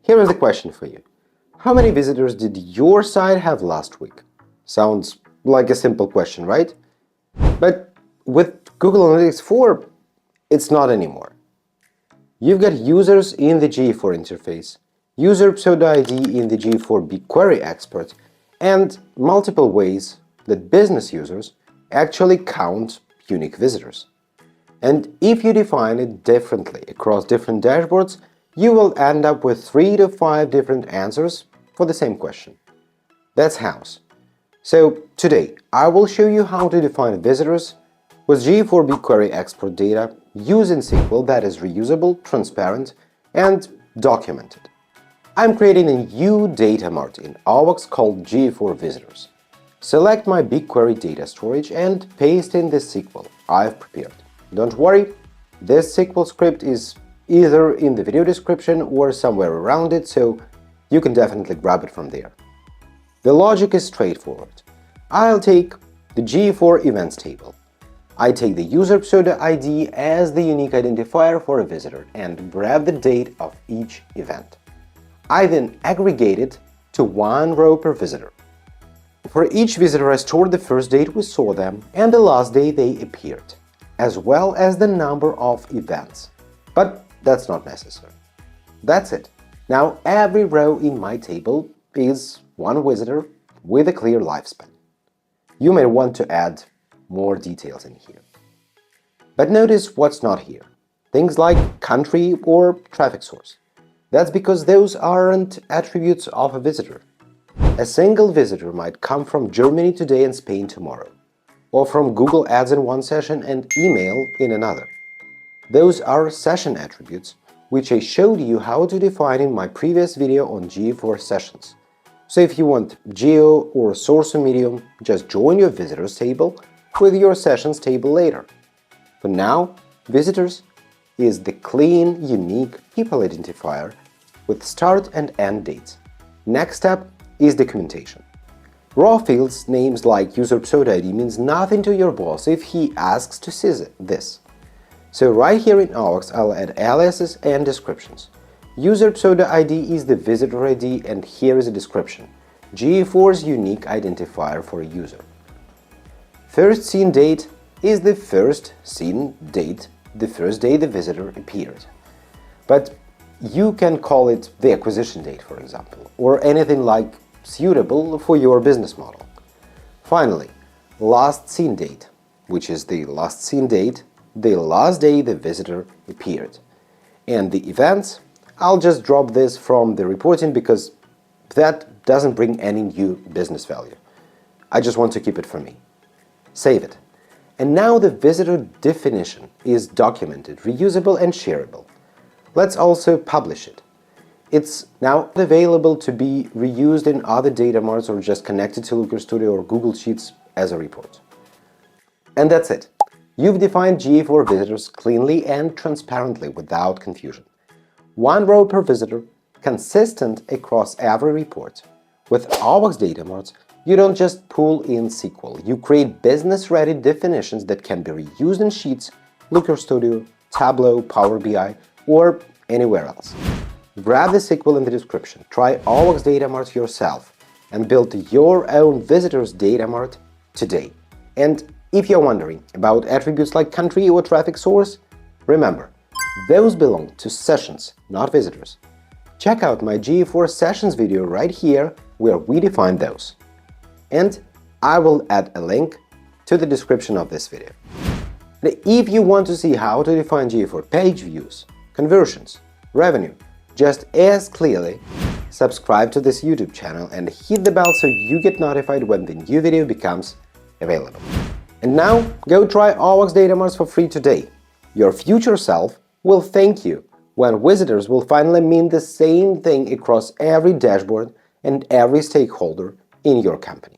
Here is the question for you. How many visitors did your site have last week? Sounds like a simple question, right? But with Google Analytics 4, it's not anymore. You've got users in the GA4 interface, user pseudo ID in the GA4 BigQuery export, and multiple ways that business users actually count unique visitors. And if you define it differently across different dashboards, you will end up with 3 to 5 different answers for the same question. That's house. So today, I will show you how to define visitors with GA4 BigQuery export data using SQL that is reusable, transparent, and documented. I'm creating a new data mart in OWOX called GA4 Visitors. Select my BigQuery data storage and paste in the SQL I've prepared. Don't worry, this SQL script is either in the video description or somewhere around it, so you can definitely grab it from there. The logic is straightforward. I'll take the GA4 events table. I take the user pseudo ID as the unique identifier for a visitor and grab the date of each event. I then aggregate it to one row per visitor. For each visitor, I stored the first date we saw them and the last day they appeared, as well as the number of events. But that's not necessary. That's it. Now every row in my table is one visitor with a clear lifespan. You may want to add more details in here. But notice what's not here. Things like country or traffic source. That's because those aren't attributes of a visitor. A single visitor might come from Germany today and Spain tomorrow, or from Google Ads in one session and email in another. Those are session attributes, which I showed you how to define in my previous video on GA4 sessions. So if you want geo or source or medium, just join your visitors table with your sessions table later. For now, visitors is the clean, unique people identifier with start and end dates. Next step is documentation. Raw fields names like user pseudo ID means nothing to your boss if he asks to see this. So right here in OWOX, I'll add aliases and descriptions. User pseudo ID is the visitor ID, and here is a description. GA4's unique identifier for a user. First seen date is the first seen date, the first day the visitor appeared. But you can call it the acquisition date, for example, or anything like suitable for your business model. Finally, last seen date, which is the last seen date, the last day the visitor appeared. And the events, I'll just drop this from the reporting because that doesn't bring any new business value. I just want to keep it for me. Save it. And now the visitor definition is documented, reusable, and shareable. Let's also publish it. It's now available to be reused in other data marts or just connected to Looker Studio or Google Sheets as a report. And that's it. You've defined GA4 visitors cleanly and transparently without confusion. One row per visitor, consistent across every report. With OWOX Data Marts, you don't just pull in SQL, you create business-ready definitions that can be reused in Sheets, Looker Studio, Tableau, Power BI, or anywhere else. Grab the SQL in the description, try OWOX Data Mart yourself, and build your own Visitors Data Mart today. And if you're wondering about attributes like country or traffic source, remember, those belong to sessions, not visitors. Check out my GA4 sessions video right here, where we define those. And I will add a link to the description of this video. And if you want to see how to define GA4 page views, conversions, revenue, just as clearly, subscribe to this YouTube channel and hit the bell so you get notified when the new video becomes available. And now, go try OWOX Data Marts for free today. Your future self will thank you when visitors will finally mean the same thing across every dashboard and every stakeholder in your company.